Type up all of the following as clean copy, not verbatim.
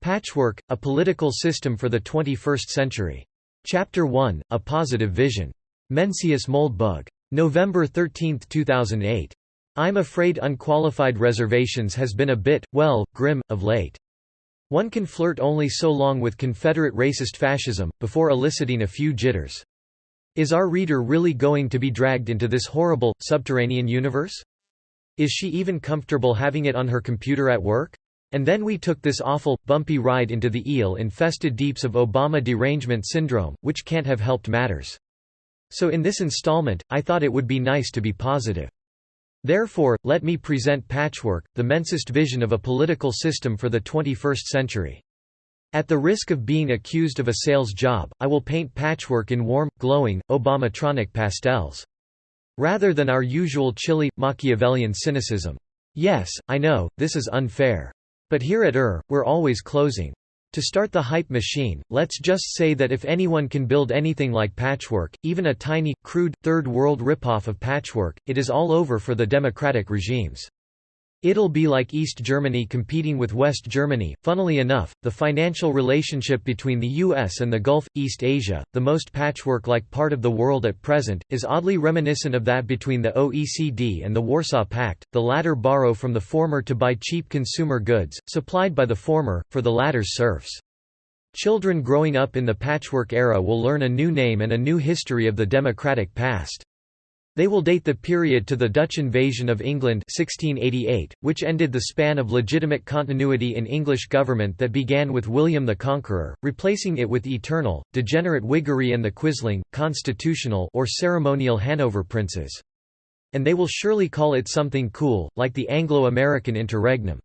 Patchwork, A Political System for the 21st Century. Chapter 1, A Positive Vision. Mencius Moldbug. November 13, 2008. I'm afraid Unqualified Reservations has been a bit, well, grim, of late. One can flirt only so long with Confederate racist fascism, before eliciting a few jitters. Is our reader really going to be dragged into this horrible, subterranean universe? Is she even comfortable having it on her computer at work? And then we took this awful, bumpy ride into the eel-infested deeps of Obama derangement syndrome, which can't have helped matters. So in this installment, I thought it would be nice to be positive. Therefore, let me present Patchwork, the Mencius vision of a political system for the 21st century. At the risk of being accused of a sales job, I will paint Patchwork in warm, glowing, Obamatronic pastels. Rather than our usual chilly, Machiavellian cynicism. Yes, I know, this is unfair. But here at we're always closing. To start the hype machine, let's just say that if anyone can build anything like Patchwork, even a tiny, crude, third-world ripoff of Patchwork, it is all over for the democratic regimes. It'll be like East Germany competing with West Germany. Funnily enough, the financial relationship between the US and the Gulf, East Asia, the most patchwork-like part of the world at present, is oddly reminiscent of that between the OECD and the Warsaw Pact. The latter borrow from the former to buy cheap consumer goods, supplied by the former, for the latter's serfs. Children growing up in the patchwork era will learn a new name and a new history of the democratic past. They will date the period to the Dutch invasion of England 1688, which ended the span of legitimate continuity in English government that began with William the Conqueror, replacing it with eternal, degenerate Whiggery and the Quisling, constitutional or ceremonial Hanover princes. And they will surely call it something cool, like the Anglo-American interregnum.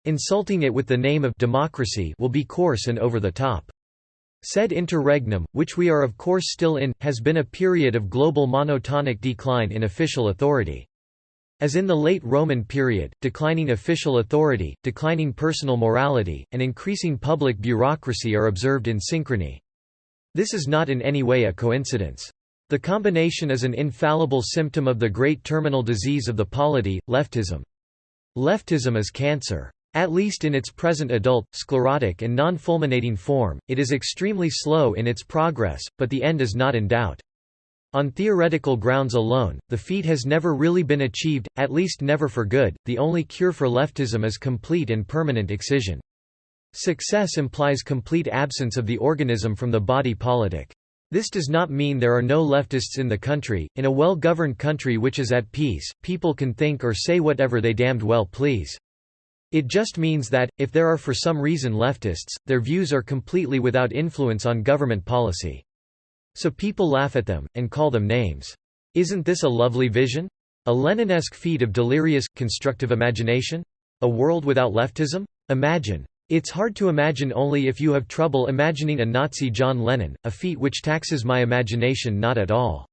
Insulting it with the name of democracy will be coarse and over the top. Said interregnum, which we are of course still in, has been a period of global monotonic decline in official authority. As in the late Roman period, declining official authority, declining personal morality, and increasing public bureaucracy are observed in synchrony. This is not in any way a coincidence. The combination is an infallible symptom of the great terminal disease of the polity, leftism. Leftism is cancer. At least in its present adult, sclerotic and non-fulminating form, it is extremely slow in its progress, but the end is not in doubt. On theoretical grounds alone, the feat has never really been achieved, at least never for good. The only cure for leftism is complete and permanent excision. Success implies complete absence of the organism from the body politic. This does not mean there are no leftists in the country. In a well-governed country which is at peace, people can think or say whatever they damned well please. It just means that, if there are for some reason leftists, their views are completely without influence on government policy. So people laugh at them, and call them names. Isn't this a lovely vision? A Lenin-esque feat of delirious, constructive imagination? A world without leftism? Imagine. It's hard to imagine only if you have trouble imagining a Nazi John Lennon, a feat which taxes my imagination not at all.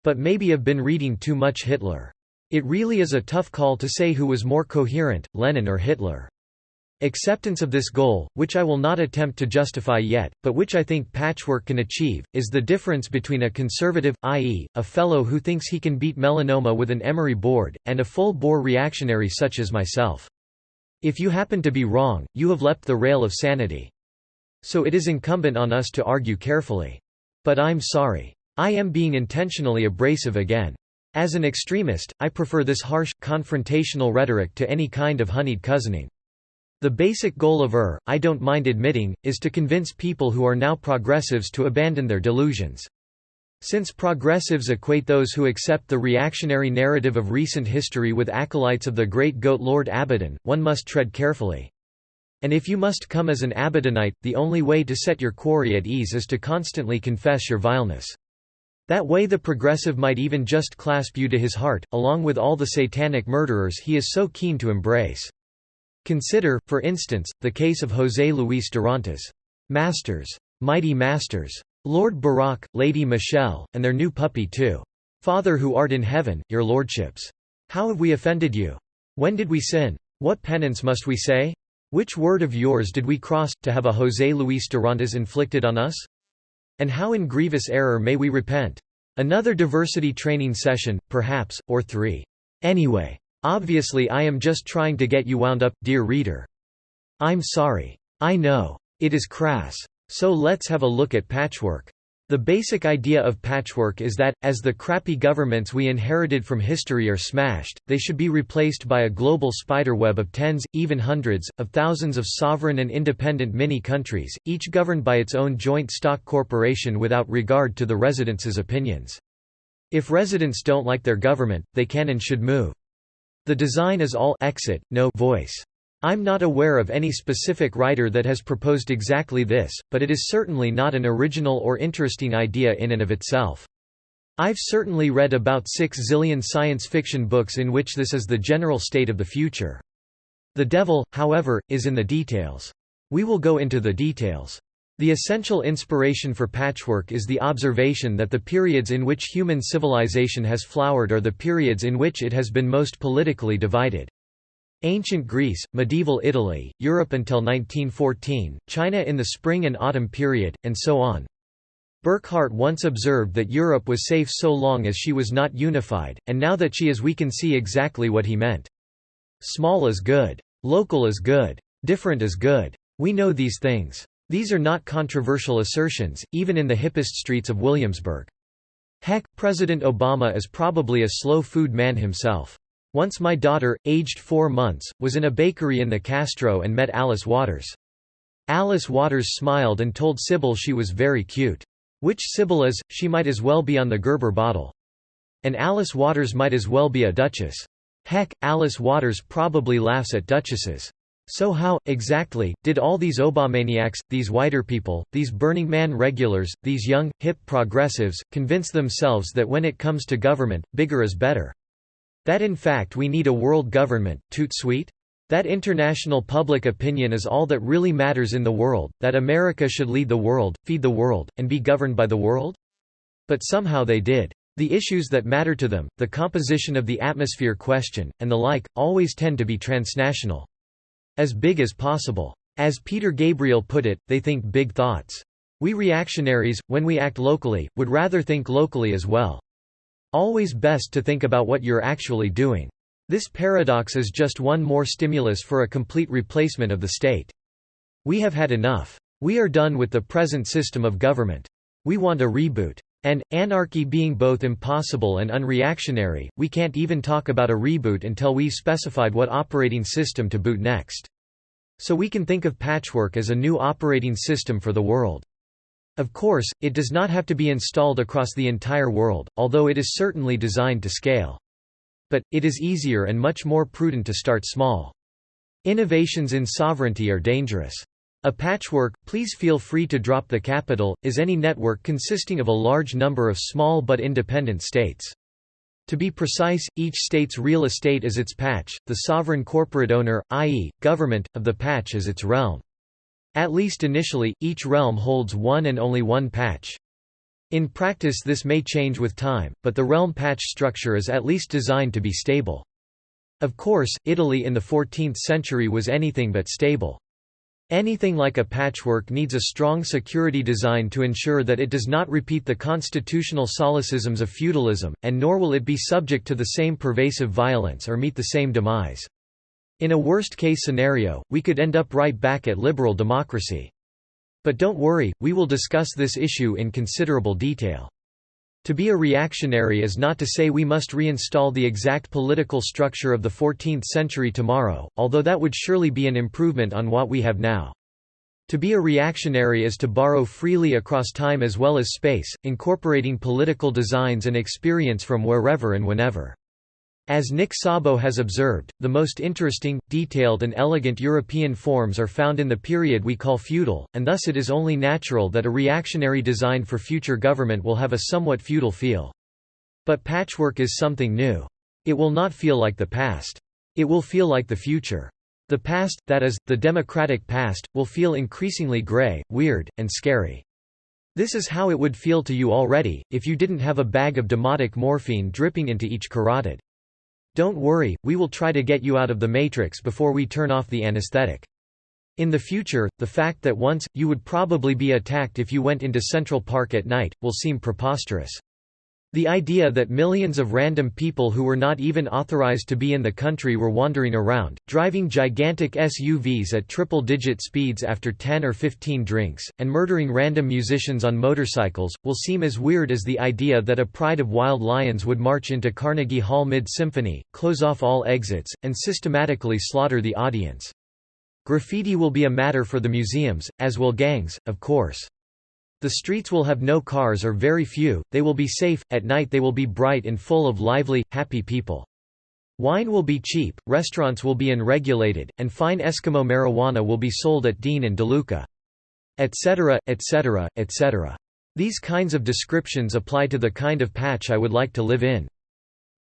But maybe I've been reading too much Hitler. It really is a tough call to say who was more coherent, Lenin or Hitler. Acceptance of this goal, which I will not attempt to justify yet, but which I think Patchwork can achieve, is the difference between a conservative, i.e., a fellow who thinks he can beat melanoma with an emery board, and a full-bore reactionary such as myself. If you happen to be wrong, you have leapt the rail of sanity. So it is incumbent on us to argue carefully. But I'm sorry. I am being intentionally abrasive again. As an extremist, I prefer this harsh, confrontational rhetoric to any kind of honeyed cousining. The basic goal of I don't mind admitting, is to convince people who are now progressives to abandon their delusions. Since progressives equate those who accept the reactionary narrative of recent history with acolytes of the great goat Lord Abaddon, one must tread carefully. And if you must come as an Abaddonite, the only way to set your quarry at ease is to constantly confess your vileness. That way the progressive might even just clasp you to his heart, along with all the satanic murderers he is so keen to embrace. Consider, for instance, the case of José Luis Durantes. Masters. Mighty masters. Lord Barack, Lady Michelle, and their new puppy too. Father who art in heaven, your lordships. How have we offended you? When did we sin? What penance must we say? Which word of yours did we cross, to have a José Luis Durantes inflicted on us? And how in grievous error may we repent? Another diversity training session, perhaps, or 3. Anyway. Obviously I am just trying to get you wound up, dear reader. I'm sorry. I know. It is crass. So let's have a look at patchwork. The basic idea of patchwork is that, as the crappy governments we inherited from history are smashed, they should be replaced by a global spiderweb of tens, even hundreds, of thousands of sovereign and independent mini-countries, each governed by its own joint stock corporation without regard to the residents' opinions. If residents don't like their government, they can and should move. The design is all exit, no voice. I'm not aware of any specific writer that has proposed exactly this, but it is certainly not an original or interesting idea in and of itself. I've certainly read about 6 zillion science fiction books in which this is the general state of the future. The devil, however, is in the details. We will go into the details. The essential inspiration for patchwork is the observation that the periods in which human civilization has flowered are the periods in which it has been most politically divided. Ancient Greece, medieval Italy, Europe until 1914, China in the spring and autumn period, and so on. Burckhardt once observed that Europe was safe so long as she was not unified, and now that she is we can see exactly what he meant. Small is good. Local is good. Different is good. We know these things. These are not controversial assertions, even in the hippest streets of Williamsburg. Heck, President Obama is probably a slow food man himself. Once my daughter, aged 4 months, was in a bakery in the Castro and met Alice Waters. Alice Waters smiled and told Sybil she was very cute. Which Sybil is, she might as well be on the Gerber bottle. And Alice Waters might as well be a duchess. Heck, Alice Waters probably laughs at duchesses. So how, exactly, did all these Obamaniacs, these whiter people, these Burning Man regulars, these young, hip progressives, convince themselves that when it comes to government, bigger is better? That in fact we need a world government, toot sweet? That international public opinion is all that really matters in the world, that America should lead the world, feed the world, and be governed by the world? But somehow they did. The issues that matter to them, the composition of the atmosphere question, and the like, always tend to be transnational. As big as possible. As Peter Gabriel put it, they think big thoughts. We reactionaries, when we act locally, would rather think locally as well. Always best to think about what you're actually doing. This paradox is just one more stimulus for a complete replacement of the state. We have had enough. We are done with the present system of government. We want a reboot. And, anarchy being both impossible and unreactionary, we can't even talk about a reboot until we've specified what operating system to boot next. So we can think of patchwork as a new operating system for the world. Of course, it does not have to be installed across the entire world, although it is certainly designed to scale. But, it is easier and much more prudent to start small. Innovations in sovereignty are dangerous. A patchwork, please feel free to drop the capital, is any network consisting of a large number of small but independent states. To be precise, each state's real estate is its patch, the sovereign corporate owner, i.e., government, of the patch is its realm. At least initially, each realm holds one and only one patch. In practice this may change with time, but the realm patch structure is at least designed to be stable. Of course, Italy in the 14th century was anything but stable. Anything like a patchwork needs a strong security design to ensure that it does not repeat the constitutional solecisms of feudalism, and nor will it be subject to the same pervasive violence or meet the same demise. In a worst-case scenario, we could end up right back at liberal democracy. But don't worry, we will discuss this issue in considerable detail. To be a reactionary is not to say we must reinstall the exact political structure of the 14th century tomorrow, although that would surely be an improvement on what we have now. To be a reactionary is to borrow freely across time as well as space, incorporating political designs and experience from wherever and whenever. As Nick Szabo has observed, the most interesting, detailed and elegant European forms are found in the period we call feudal, and thus it is only natural that a reactionary design for future government will have a somewhat feudal feel. But patchwork is something new. It will not feel like the past. It will feel like the future. The past, that is, the democratic past, will feel increasingly grey, weird, and scary. This is how it would feel to you already, if you didn't have a bag of demotic morphine dripping into each carotid. Don't worry, we will try to get you out of the matrix before we turn off the anesthetic. In the future, the fact that once, you would probably be attacked if you went into Central Park at night, will seem preposterous. The idea that millions of random people who were not even authorized to be in the country were wandering around, driving gigantic SUVs at triple-digit speeds after 10 or 15 drinks, and murdering random musicians on motorcycles, will seem as weird as the idea that a pride of wild lions would march into Carnegie Hall mid-symphony, close off all exits, and systematically slaughter the audience. Graffiti will be a matter for the museums, as will gangs, of course. The streets will have no cars or very few, they will be safe, at night they will be bright and full of lively, happy people. Wine will be cheap, restaurants will be unregulated, and fine Eskimo marijuana will be sold at Dean and DeLuca. Etc., etc., etc. These kinds of descriptions apply to the kind of patch I would like to live in.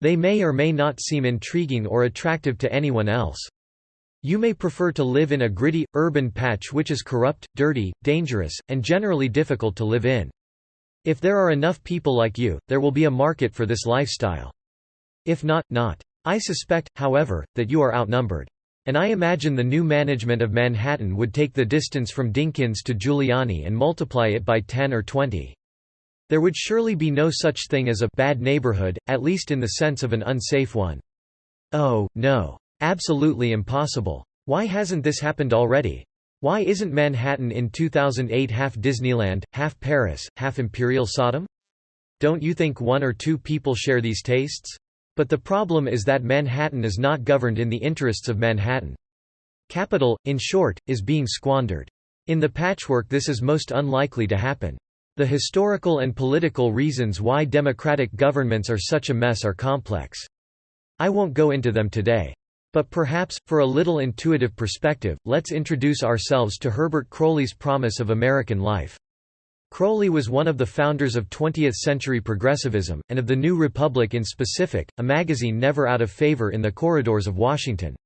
They may or may not seem intriguing or attractive to anyone else. You may prefer to live in a gritty, urban patch which is corrupt, dirty, dangerous, and generally difficult to live in. If there are enough people like you, there will be a market for this lifestyle. If not, not. I suspect, however, that you are outnumbered. And I imagine the new management of Manhattan would take the distance from Dinkins to Giuliani and multiply it by 10 or 20. There would surely be no such thing as a bad neighborhood, at least in the sense of an unsafe one. Oh, no. Absolutely impossible. Why hasn't this happened already? Why isn't Manhattan in 2008 half Disneyland, half Paris, half Imperial Sodom? Don't you think one or two people share these tastes? But the problem is that Manhattan is not governed in the interests of Manhattan. Capital, in short, is being squandered. In the patchwork this is most unlikely to happen. The historical and political reasons why democratic governments are such a mess are complex. I won't go into them today. But perhaps, for a little intuitive perspective, let's introduce ourselves to Herbert Croly's Promise of American Life. Croly was one of the founders of 20th-century progressivism, and of the New Republic in specific, a magazine never out of favor in the corridors of Washington.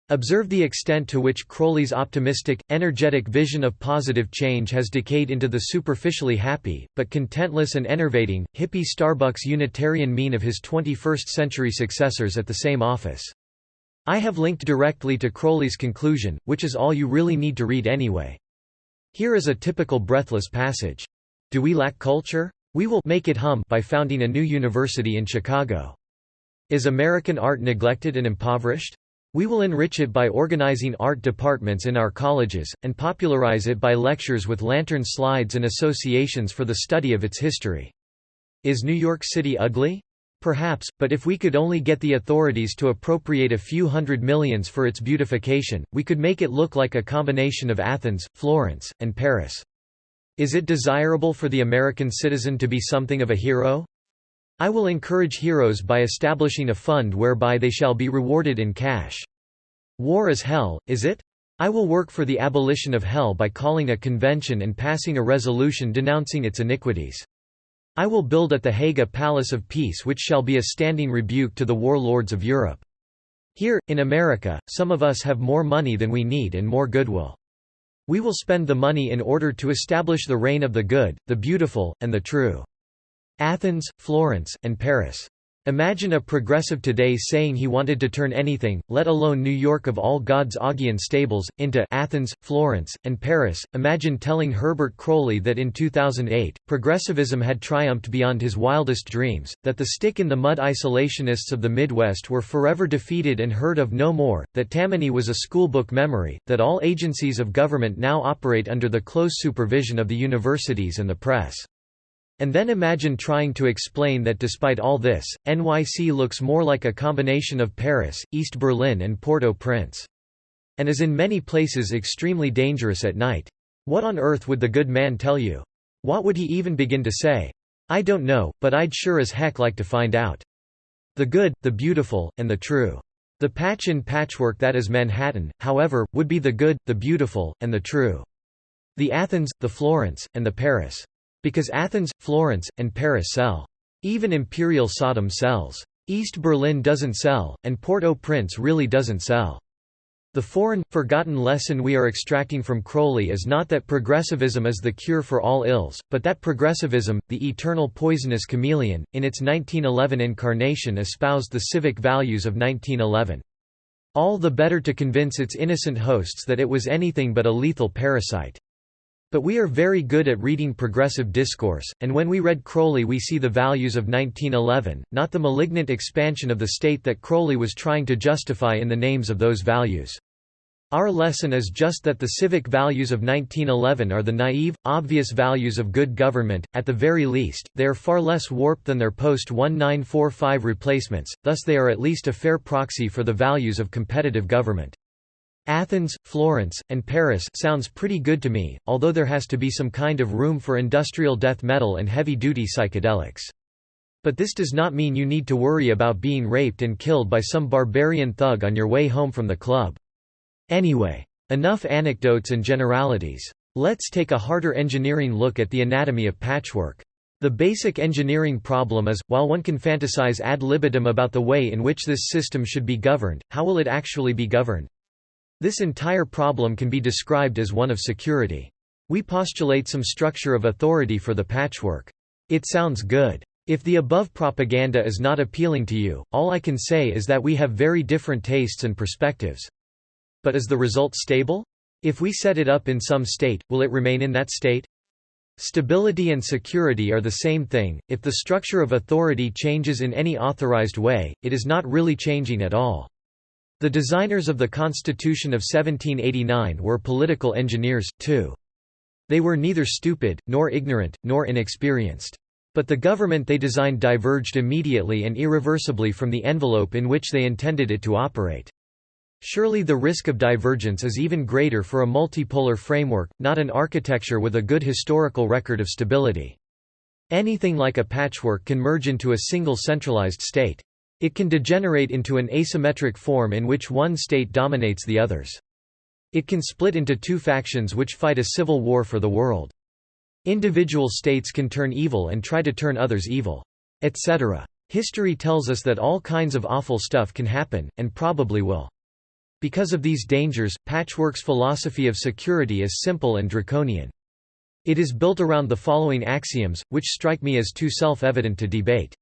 Observe the extent to which Croly's optimistic, energetic vision of positive change has decayed into the superficially happy, but contentless and enervating, hippie Starbucks Unitarian mean of his 21st-century successors at the same office. I have linked directly to Croly's conclusion, which is all you really need to read anyway. Here is a typical breathless passage. Do we lack culture? We will make it hum by founding a new university in Chicago. Is American art neglected and impoverished? We will enrich it by organizing art departments in our colleges, and popularize it by lectures with lantern slides and associations for the study of its history. Is New York City ugly? Perhaps, but if we could only get the authorities to appropriate a few hundred millions for its beautification, we could make it look like a combination of Athens, Florence, and Paris. Is it desirable for the American citizen to be something of a hero? I will encourage heroes by establishing a fund whereby they shall be rewarded in cash. War is hell, is it? I will work for the abolition of hell by calling a convention and passing a resolution denouncing its iniquities. I will build at The Hague a palace of peace which shall be a standing rebuke to the warlords of Europe. Here, in America, some of us have more money than we need and more goodwill. We will spend the money in order to establish the reign of the good, the beautiful, and the true. Athens, Florence, and Paris. Imagine a progressive today saying he wanted to turn anything, let alone New York of all God's Augean stables, into Athens, Florence, and Paris. Imagine telling Herbert Croly that in 2008, progressivism had triumphed beyond his wildest dreams, that the stick-in-the-mud isolationists of the Midwest were forever defeated and heard of no more, that Tammany was a schoolbook memory, that all agencies of government now operate under the close supervision of the universities and the press. And then imagine trying to explain that despite all this, NYC looks more like a combination of Paris, East Berlin and Port-au-Prince. And is in many places extremely dangerous at night. What on earth would the good man tell you? What would he even begin to say? I don't know, but I'd sure as heck like to find out. The good, the beautiful, and the true. The patch in Patchwork that is Manhattan, however, would be the good, the beautiful, and the true. The Athens, the Florence, and the Paris. Because Athens, Florence, and Paris sell. Even Imperial Sodom sells. East Berlin doesn't sell, and Port-au-Prince really doesn't sell. The foreign, forgotten lesson we are extracting from Croly is not that progressivism is the cure for all ills, but that progressivism, the eternal poisonous chameleon, in its 1911 incarnation espoused the civic values of 1911. All the better to convince its innocent hosts that it was anything but a lethal parasite. But we are very good at reading progressive discourse, and when we read Crowley we see the values of 1911, not the malignant expansion of the state that Crowley was trying to justify in the names of those values. Our lesson is just that the civic values of 1911 are the naive, obvious values of good government. At the very least, they are far less warped than their post-1945 replacements, thus they are at least a fair proxy for the values of competitive government. Athens, Florence, and Paris sounds pretty good to me, although there has to be some kind of room for industrial death metal and heavy-duty psychedelics. But this does not mean you need to worry about being raped and killed by some barbarian thug on your way home from the club. Anyway, enough anecdotes and generalities. Let's take a harder engineering look at the anatomy of patchwork. The basic engineering problem is, while one can fantasize ad libitum about the way in which this system should be governed, how will it actually be governed? This entire problem can be described as one of security. We postulate some structure of authority for the patchwork. It sounds good. If the above propaganda is not appealing to you, all I can say is that we have very different tastes and perspectives. But is the result stable? If we set it up in some state, will it remain in that state? Stability and security are the same thing. If the structure of authority changes in any authorized way, it is not really changing at all. The designers of the Constitution of 1789 were political engineers, too. They were neither stupid, nor ignorant, nor inexperienced. But the government they designed diverged immediately and irreversibly from the envelope in which they intended it to operate. Surely the risk of divergence is even greater for a multipolar framework, not an architecture with a good historical record of stability. Anything like a patchwork can merge into a single centralized state. It can degenerate into an asymmetric form in which one state dominates the others. It can split into two factions which fight a civil war for the world. Individual states can turn evil and try to turn others evil, etc. History tells us that all kinds of awful stuff can happen, and probably will. Because of these dangers, Patchwork's philosophy of security is simple and draconian. It is built around the following axioms, which strike me as too self-evident to debate.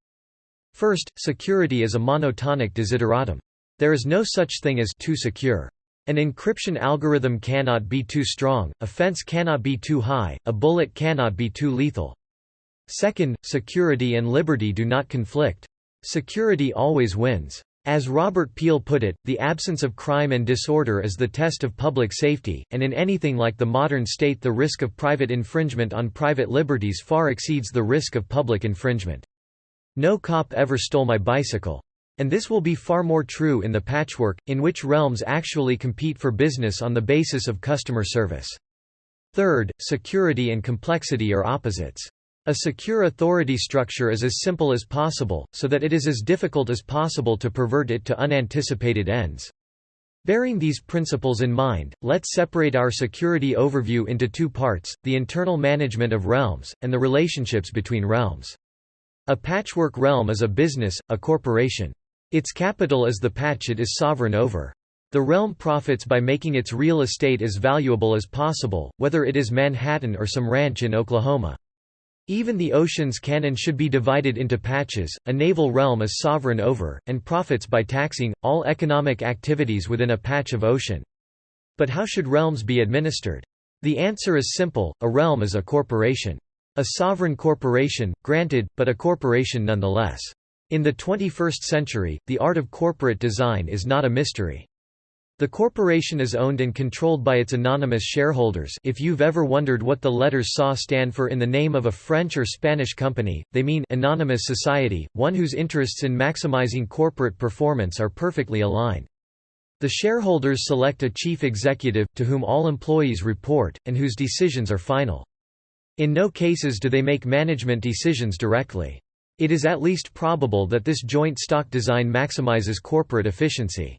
First, security is a monotonic desideratum. There is no such thing as too secure. An encryption algorithm cannot be too strong, a fence cannot be too high, a bullet cannot be too lethal. Second, security and liberty do not conflict. Security always wins. As Robert Peel put it, the absence of crime and disorder is the test of public safety, and in anything like the modern state the risk of private infringement on private liberties far exceeds the risk of public infringement. No cop ever stole my bicycle. And this will be far more true in the patchwork, in which realms actually compete for business on the basis of customer service. Third, security and complexity are opposites. A secure authority structure is as simple as possible, so that it is as difficult as possible to pervert it to unanticipated ends. Bearing these principles in mind, let's separate our security overview into two parts: the internal management of realms, and the relationships between realms. A patchwork realm is a business, a corporation. Its capital is the patch it is sovereign over. The realm profits by making its real estate as valuable as possible, whether it is Manhattan or some ranch in Oklahoma. Even the oceans can and should be divided into patches. A naval realm is sovereign over, and profits by taxing, all economic activities within a patch of ocean. But how should realms be administered? The answer is simple: a realm is a corporation. A sovereign corporation, granted, but a corporation nonetheless. In the 21st century, the art of corporate design is not a mystery. The corporation is owned and controlled by its anonymous shareholders. If you've ever wondered what the letters SA stand for in the name of a French or Spanish company, they mean anonymous society, one whose interests in maximizing corporate performance are perfectly aligned. The shareholders select a chief executive, to whom all employees report, and whose decisions are final. In no cases do they make management decisions directly. It is at least probable that this joint stock design maximizes corporate efficiency.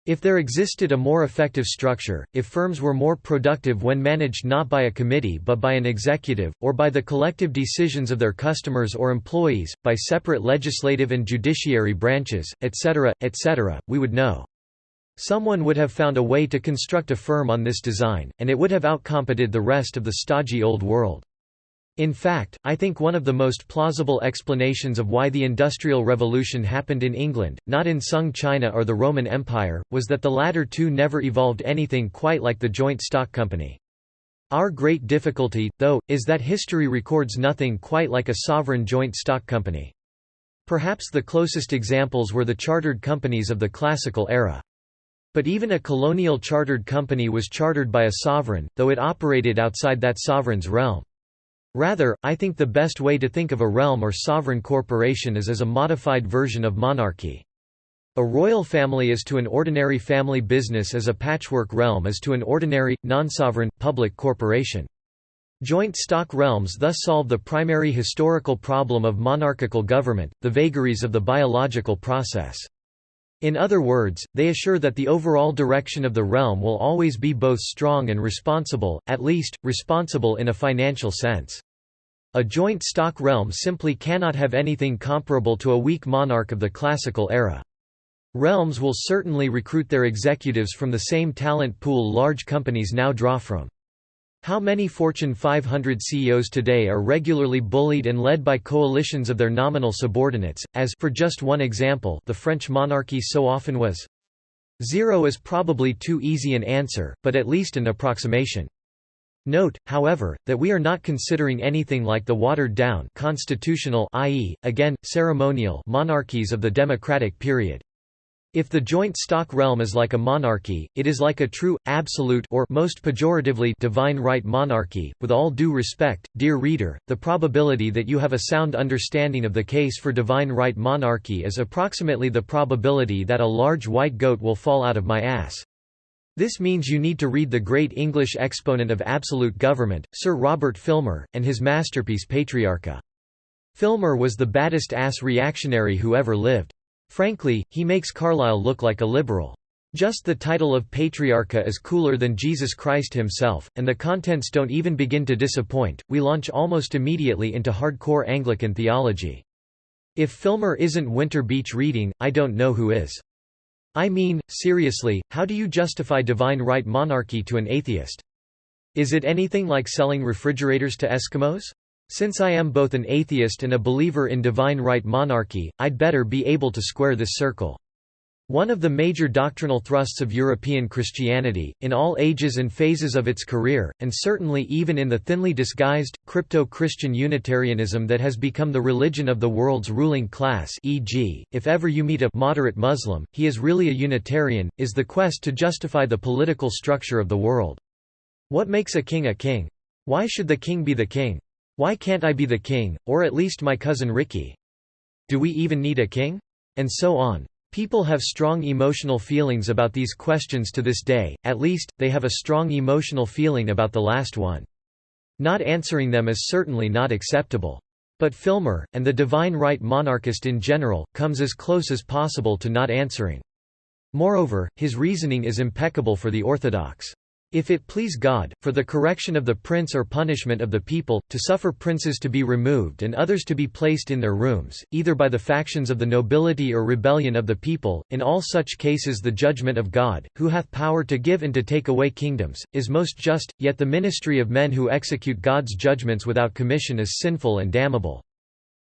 If there existed a more effective structure, if firms were more productive when managed not by a committee but by an executive, or by the collective decisions of their customers or employees, by separate legislative and judiciary branches, etc., we would know. Someone would have found a way to construct a firm on this design, and it would have outcompeted the rest of the stodgy old world. In fact, I think one of the most plausible explanations of why the Industrial Revolution happened in England, not in Sung China or the Roman Empire, was that the latter two never evolved anything quite like the joint stock company. Our great difficulty, though, is that history records nothing quite like a sovereign joint stock company. Perhaps the closest examples were the chartered companies of the classical era. But even a colonial chartered company was chartered by a sovereign, though it operated outside that sovereign's realm. Rather, I think the best way to think of a realm or sovereign corporation is as a modified version of monarchy. A royal family is to an ordinary family business as a patchwork realm is to an ordinary, non-sovereign, public corporation. Joint stock realms thus solve the primary historical problem of monarchical government, the vagaries of the biological process. In other words, they assure that the overall direction of the realm will always be both strong and responsible, at least, responsible in a financial sense. A joint stock realm simply cannot have anything comparable to a weak monarch of the classical era. Realms will certainly recruit their executives from the same talent pool large companies now draw from. How many Fortune 500 CEOs today are regularly bullied and led by coalitions of their nominal subordinates, as for just one example, the French monarchy so often was? 0 is probably too easy an answer, but at least an approximation. Note, however, that we are not considering anything like the watered-down constitutional, i.e., again, ceremonial monarchies of the democratic period. If the joint stock realm is like a monarchy, it is like a true, absolute or most pejoratively divine right monarchy. With all due respect, dear reader, the probability that you have a sound understanding of the case for divine right monarchy is approximately the probability that a large white goat will fall out of my ass. This means you need to read the great English exponent of absolute government, Sir Robert Filmer, and his masterpiece Patriarcha. Filmer was the baddest ass reactionary who ever lived. Frankly, he makes Carlyle look like a liberal. Just the title of Patriarcha is cooler than Jesus Christ himself, and the contents don't even begin to disappoint. We launch almost immediately into hardcore Anglican theology. If Filmer isn't Winter Beach reading, I don't know who is. I mean, seriously, how do you justify divine right monarchy to an atheist? Is it anything like selling refrigerators to Eskimos? Since I am both an atheist and a believer in divine right monarchy, I'd better be able to square this circle. One of the major doctrinal thrusts of European Christianity, in all ages and phases of its career, and certainly even in the thinly disguised, crypto-Christian Unitarianism that has become the religion of the world's ruling class, e.g., if ever you meet a moderate Muslim, he is really a Unitarian, is the quest to justify the political structure of the world. What makes a king a king? Why should the king be the king? Why can't I be the king, or at least my cousin Ricky? Do we even need a king? And so on. People have strong emotional feelings about these questions to this day, at least, they have a strong emotional feeling about the last one. Not answering them is certainly not acceptable. But Filmer, and the divine right monarchist in general, comes as close as possible to not answering. Moreover, his reasoning is impeccable for the orthodox. If it please God, for the correction of the prince or punishment of the people, to suffer princes to be removed and others to be placed in their rooms, either by the factions of the nobility or rebellion of the people, in all such cases the judgment of God, who hath power to give and to take away kingdoms, is most just, yet the ministry of men who execute God's judgments without commission is sinful and damnable.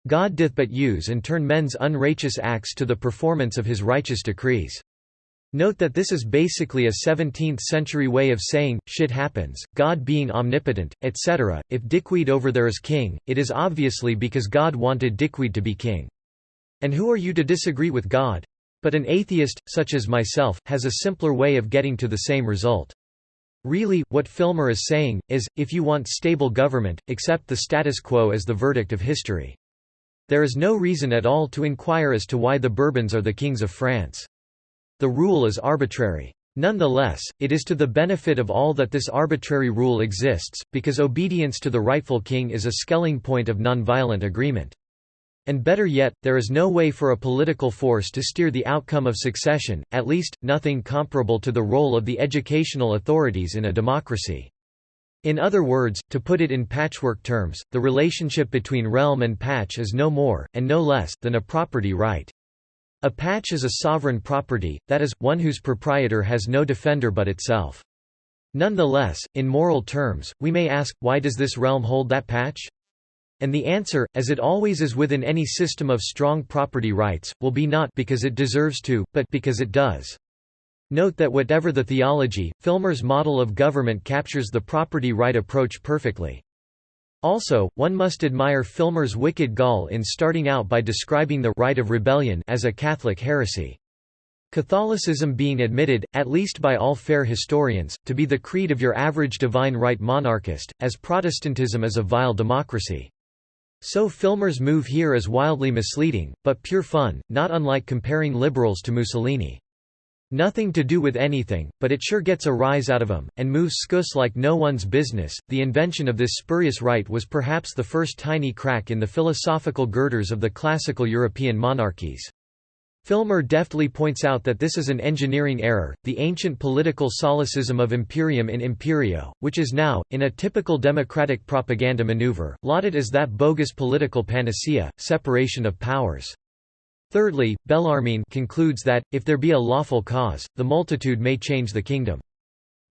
God doth but use and turn men's unrighteous acts to the performance of his righteous decrees. Note that this is basically a 17th-century way of saying, shit happens, God being omnipotent, etc. If dickweed over there is king, it is obviously because God wanted dickweed to be king. And who are you to disagree with God? But an atheist, such as myself, has a simpler way of getting to the same result. Really, what Filmer is saying, is, if you want stable government, accept the status quo as the verdict of history. There is no reason at all to inquire as to why the Bourbons are the kings of France. The rule is arbitrary. Nonetheless, it is to the benefit of all that this arbitrary rule exists, because obedience to the rightful king is a scaling point of nonviolent agreement. And better yet, there is no way for a political force to steer the outcome of succession, at least, nothing comparable to the role of the educational authorities in a democracy. In other words, to put it in patchwork terms, the relationship between realm and patch is no more, and no less, than a property right. A patch is a sovereign property, that is, one whose proprietor has no defender but itself. Nonetheless, in moral terms, we may ask, why does this realm hold that patch? And the answer, as it always is within any system of strong property rights, will be not because it deserves to, but because it does. Note that whatever the theology, Filmer's model of government captures the property right approach perfectly. Also, one must admire Filmer's wicked gall in starting out by describing the right of rebellion as a Catholic heresy. Catholicism being admitted, at least by all fair historians, to be the creed of your average divine right monarchist, as Protestantism is a vile democracy. So Filmer's move here is wildly misleading, but pure fun, not unlike comparing liberals to Mussolini. Nothing to do with anything, but it sure gets a rise out of 'em, and moves scus like no one's business. The invention of this spurious rite was perhaps the first tiny crack in the philosophical girders of the classical European monarchies. Filmer deftly points out that this is an engineering error, the ancient political solecism of imperium in imperio, which is now, in a typical democratic propaganda maneuver, lauded as that bogus political panacea, separation of powers. Thirdly, Bellarmine concludes that, if there be a lawful cause, the multitude may change the kingdom.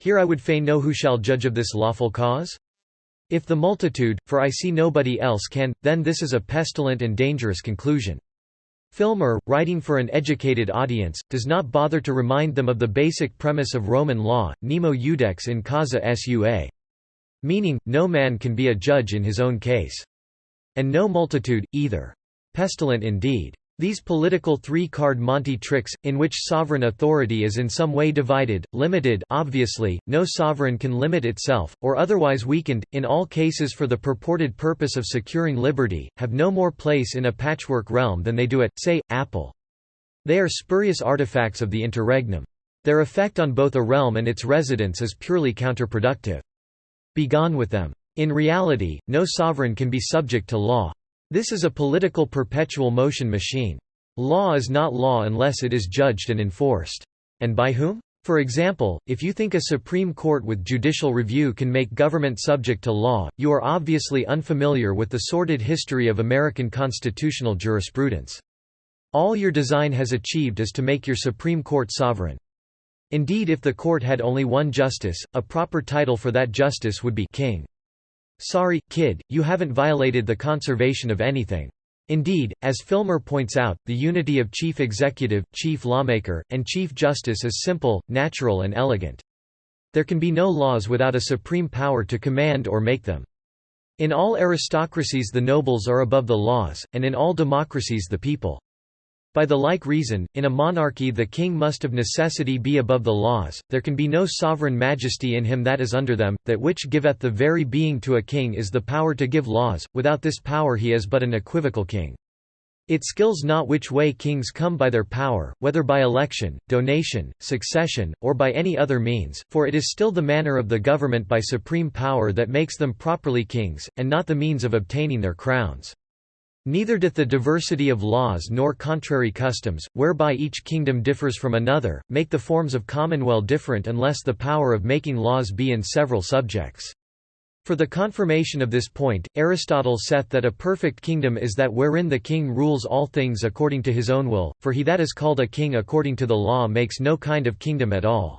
Here I would fain know who shall judge of this lawful cause? If the multitude, for I see nobody else can, then this is a pestilent and dangerous conclusion. Filmer, writing for an educated audience, does not bother to remind them of the basic premise of Roman law, nemo iudex in causa sua. Meaning, no man can be a judge in his own case. And no multitude, either. Pestilent indeed. These political three-card Monty tricks, in which sovereign authority is in some way divided, limited obviously, no sovereign can limit itself, or otherwise weakened, in all cases for the purported purpose of securing liberty, have no more place in a patchwork realm than they do at, say, Apple. They are spurious artifacts of the interregnum. Their effect on both a realm and its residents is purely counterproductive. Begone with them. In reality, no sovereign can be subject to law. This is a political perpetual motion machine. Law is not law unless it is judged and enforced. And by whom? For example, if you think a Supreme Court with judicial review can make government subject to law, you are obviously unfamiliar with the sordid history of American constitutional jurisprudence. All your design has achieved is to make your Supreme Court sovereign. Indeed, if the court had only one justice, a proper title for that justice would be king. Sorry, kid, you haven't violated the conservation of anything. Indeed, as Filmer points out, the unity of chief executive, chief lawmaker, and chief justice is simple, natural and elegant. There can be no laws without a supreme power to command or make them. In all aristocracies the nobles are above the laws, and in all democracies the people. By the like reason, in a monarchy the king must of necessity be above the laws, there can be no sovereign majesty in him that is under them, that which giveth the very being to a king is the power to give laws, without this power he is but an equivocal king. It skills not which way kings come by their power, whether by election, donation, succession, or by any other means, for it is still the manner of the government by supreme power that makes them properly kings, and not the means of obtaining their crowns. Neither doth the diversity of laws nor contrary customs, whereby each kingdom differs from another, make the forms of commonweal different unless the power of making laws be in several subjects. For the confirmation of this point, Aristotle saith that a perfect kingdom is that wherein the king rules all things according to his own will, for he that is called a king according to the law makes no kind of kingdom at all.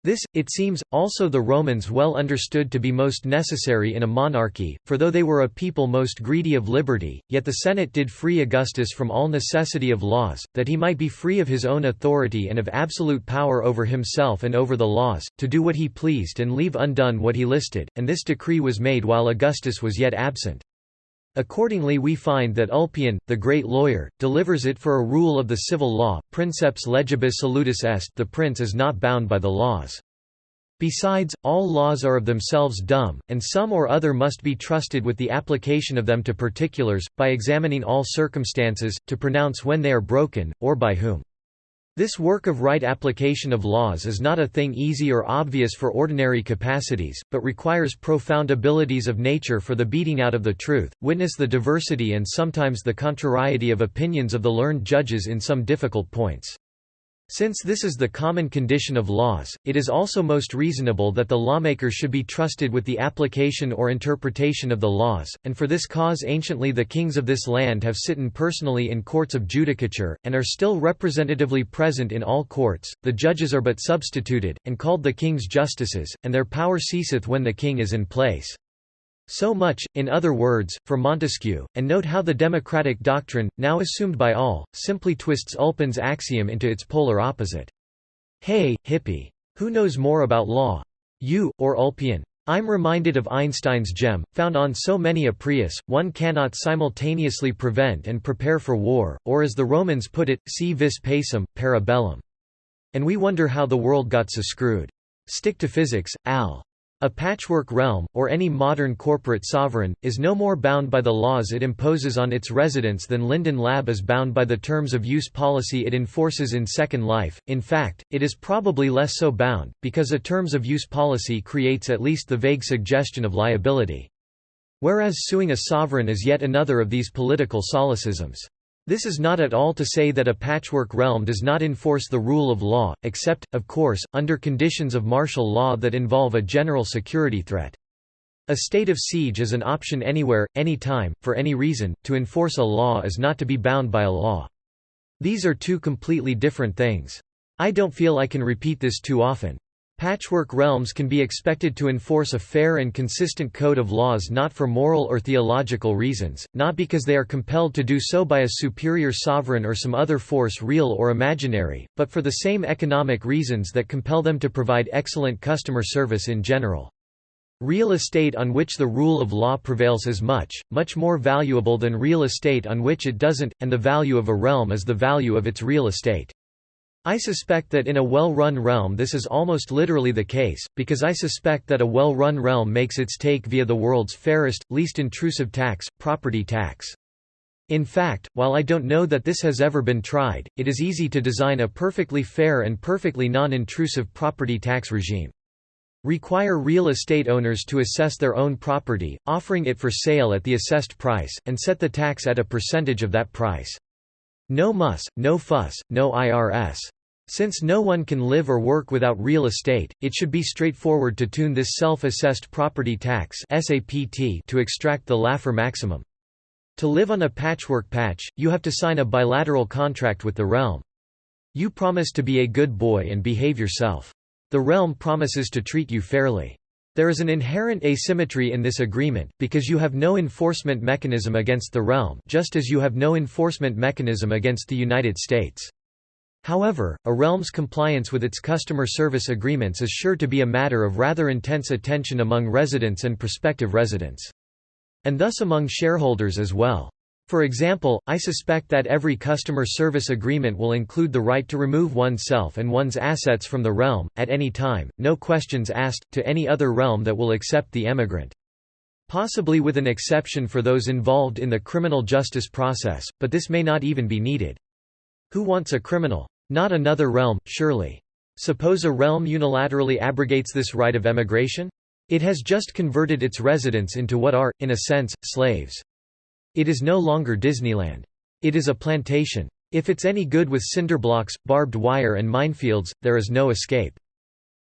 This, it seems, also the Romans well understood to be most necessary in a monarchy, for though they were a people most greedy of liberty, yet the Senate did free Augustus from all necessity of laws, that he might be free of his own authority and of absolute power over himself and over the laws, to do what he pleased and leave undone what he listed, and this decree was made while Augustus was yet absent. Accordingly we find that Ulpian, the great lawyer, delivers it for a rule of the civil law, princeps legibus salutis est, the prince is not bound by the laws. Besides, all laws are of themselves dumb, and some or other must be trusted with the application of them to particulars, by examining all circumstances, to pronounce when they are broken, or by whom. This work of right application of laws is not a thing easy or obvious for ordinary capacities, but requires profound abilities of nature for the beating out of the truth, witness the diversity and sometimes the contrariety of opinions of the learned judges in some difficult points. Since this is the common condition of laws, it is also most reasonable that the lawmaker should be trusted with the application or interpretation of the laws, and for this cause anciently the kings of this land have sitten personally in courts of judicature, and are still representatively present in all courts. The judges are but substituted, and called the king's justices, and their power ceaseth when the king is in place. So much, in other words, for Montesquieu, and note how the democratic doctrine, now assumed by all, simply twists Ulpian's axiom into its polar opposite. Hey, hippie. Who knows more about law? You, or Ulpian? I'm reminded of Einstein's gem, found on so many a Prius, one cannot simultaneously prevent and prepare for war, or as the Romans put it, si vis pacem, para bellum. And we wonder how the world got so screwed. Stick to physics, Al. A patchwork realm, or any modern corporate sovereign, is no more bound by the laws it imposes on its residents than Linden Lab is bound by the terms of use policy it enforces in Second Life. In fact, it is probably less so bound, because a terms of use policy creates at least the vague suggestion of liability. Whereas suing a sovereign is yet another of these political solecisms. This is not at all to say that a patchwork realm does not enforce the rule of law, except, of course, under conditions of martial law that involve a general security threat. A state of siege is an option anywhere, any time, for any reason. To enforce a law is not to be bound by a law. These are two completely different things. I don't feel I can repeat this too often. Patchwork realms can be expected to enforce a fair and consistent code of laws not for moral or theological reasons, not because they are compelled to do so by a superior sovereign or some other force real or imaginary, but for the same economic reasons that compel them to provide excellent customer service in general. Real estate on which the rule of law prevails is much more valuable than real estate on which it doesn't, and the value of a realm is the value of its real estate. I suspect that in a well-run realm this is almost literally the case, because I suspect that a well-run realm makes its take via the world's fairest, least intrusive tax, property tax. In fact, while I don't know that this has ever been tried, it is easy to design a perfectly fair and perfectly non-intrusive property tax regime. Require real estate owners to assess their own property, offering it for sale at the assessed price, and set the tax at a percentage of that price. No muss, no fuss, no IRS. Since no one can live or work without real estate, it should be straightforward to tune this self-assessed property tax (SAPT) to extract the Laffer maximum. To live on a patchwork patch, you have to sign a bilateral contract with the realm. You promise to be a good boy and behave yourself. The realm promises to treat you fairly. There is an inherent asymmetry in this agreement, because you have no enforcement mechanism against the realm, just as you have no enforcement mechanism against the United States. However, a realm's compliance with its customer service agreements is sure to be a matter of rather intense attention among residents and prospective residents. And thus among shareholders as well. For example, I suspect that every customer service agreement will include the right to remove oneself and one's assets from the realm, at any time, no questions asked, to any other realm that will accept the emigrant. Possibly with an exception for those involved in the criminal justice process, but this may not even be needed. Who wants a criminal? Not another realm, surely. Suppose a realm unilaterally abrogates this right of emigration? It has just converted its residents into what are, in a sense, slaves. It is no longer Disneyland. It is a plantation. If it's any good with cinderblocks, barbed wire and minefields, there is no escape.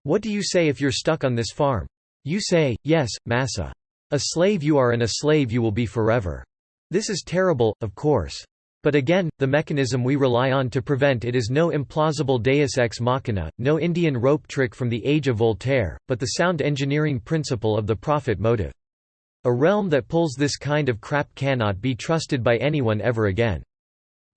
What do you say if you're stuck on this farm? You say, yes, massa. A slave you are and a slave you will be forever. This is terrible, of course. But again, the mechanism we rely on to prevent it is no implausible deus ex machina, no Indian rope trick from the age of Voltaire, but the sound engineering principle of the profit motive. A realm that pulls this kind of crap cannot be trusted by anyone ever again.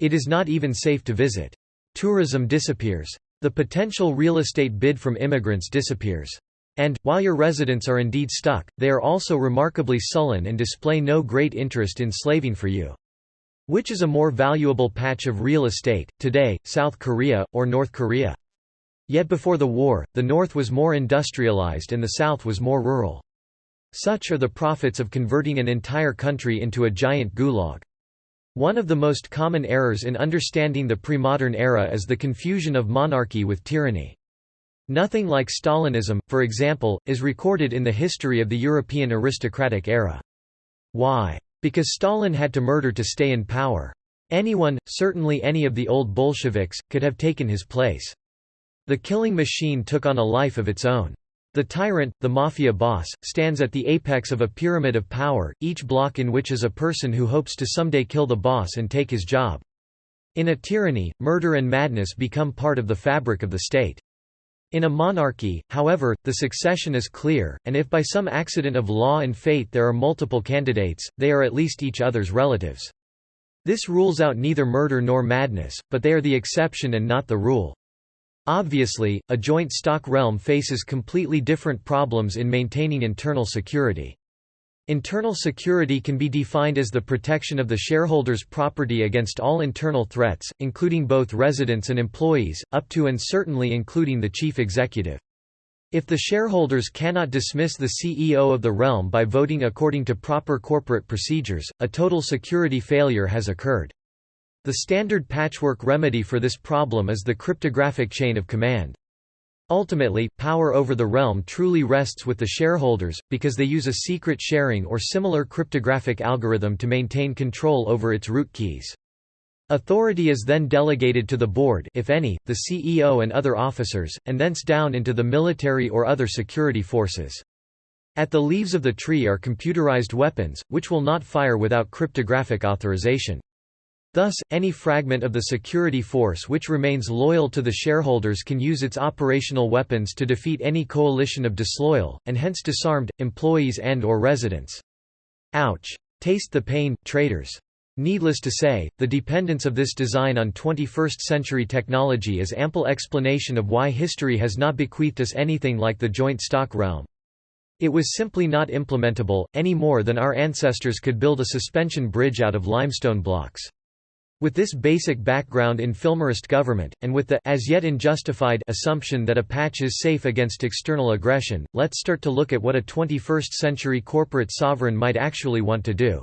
It is not even safe to visit. Tourism disappears. The potential real estate bid from immigrants disappears. And, while your residents are indeed stuck, they are also remarkably sullen and display no great interest in slaving for you. Which is a more valuable patch of real estate, today, South Korea, or North Korea? Yet before the war, the North was more industrialized and the South was more rural. Such are the profits of converting an entire country into a giant gulag. One of the most common errors in understanding the pre-modern era is the confusion of monarchy with tyranny. Nothing like Stalinism, for example, is recorded in the history of the European aristocratic era. Why? Because Stalin had to murder to stay in power. Anyone, certainly any of the old Bolsheviks, could have taken his place. The killing machine took on a life of its own. The tyrant, the mafia boss, stands at the apex of a pyramid of power, each block in which is a person who hopes to someday kill the boss and take his job. In a tyranny, murder and madness become part of the fabric of the state. In a monarchy, however, the succession is clear, and if by some accident of law and fate there are multiple candidates, they are at least each other's relatives. This rules out neither murder nor madness, but they are the exception and not the rule. Obviously, a joint stock realm faces completely different problems in maintaining internal security. Internal security can be defined as the protection of the shareholders' property against all internal threats, including both residents and employees, up to and certainly including the chief executive. If the shareholders cannot dismiss the CEO of the realm by voting according to proper corporate procedures, a total security failure has occurred. The standard patchwork remedy for this problem is the cryptographic chain of command. Ultimately, power over the realm truly rests with the shareholders, because they use a secret sharing or similar cryptographic algorithm to maintain control over its root keys. Authority is then delegated to the board, if any, the CEO and other officers, and thence down into the military or other security forces. At the leaves of the tree are computerized weapons, which will not fire without cryptographic authorization. Thus, any fragment of the security force which remains loyal to the shareholders can use its operational weapons to defeat any coalition of disloyal, and hence disarmed, employees and/or residents. Ouch! Taste the pain, traitors. Needless to say, the dependence of this design on 21st-century technology is ample explanation of why history has not bequeathed us anything like the joint stock realm. It was simply not implementable, any more than our ancestors could build a suspension bridge out of limestone blocks. With this basic background in Filmerist government, and with the as yet unjustified assumption that a patch is safe against external aggression, let's start to look at what a 21st-century corporate sovereign might actually want to do.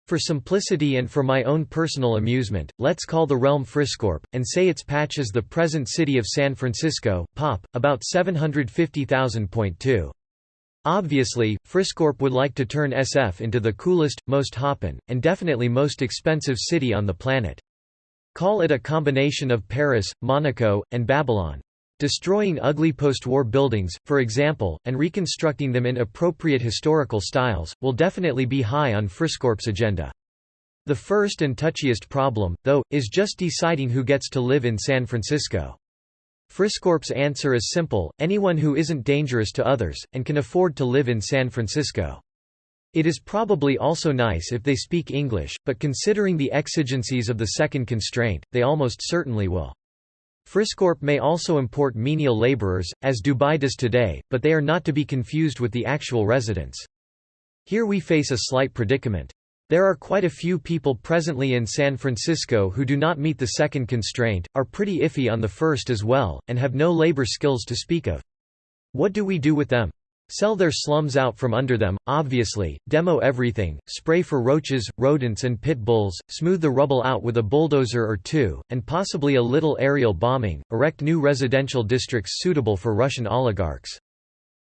For simplicity and for my own personal amusement, let's call the realm Friscorp, and say its patch is the present city of San Francisco, Pop, about 750,000.2. Obviously, Friscorp would like to turn SF into the coolest, most hoppin', and definitely most expensive city on the planet. Call it a combination of Paris, Monaco, and Babylon. Destroying ugly post-war buildings, for example, and reconstructing them in appropriate historical styles, will definitely be high on Friscorp's agenda. The first and touchiest problem, though, is just deciding who gets to live in San Francisco. Friscorp's answer is simple: anyone who isn't dangerous to others, and can afford to live in San Francisco. It is probably also nice if they speak English, but considering the exigencies of the second constraint, they almost certainly will. Friscorp may also import menial laborers, as Dubai does today, but they are not to be confused with the actual residents. Here we face a slight predicament. There are quite a few people presently in San Francisco who do not meet the second constraint, are pretty iffy on the first as well, and have no labor skills to speak of. What do we do with them? Sell their slums out from under them, obviously, demo everything, spray for roaches, rodents and pit bulls, smooth the rubble out with a bulldozer or two, and possibly a little aerial bombing, erect new residential districts suitable for Russian oligarchs.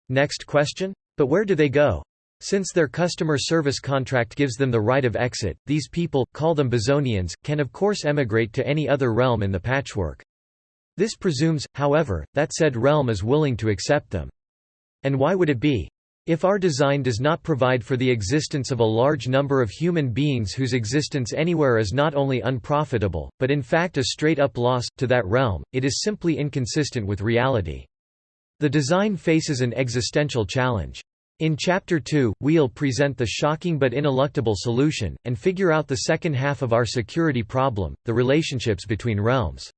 Next question? But where do they go? Since their customer service contract gives them the right of exit, these people, call them Bezonians, can of course emigrate to any other realm in the patchwork. This presumes, however, that said realm is willing to accept them. And why would it be? If our design does not provide for the existence of a large number of human beings whose existence anywhere is not only unprofitable, but in fact a straight-up loss, to that realm, it is simply inconsistent with reality. The design faces an existential challenge. In Chapter 2, we'll present the shocking but ineluctable solution, and figure out the second half of our security problem, the relationships between realms.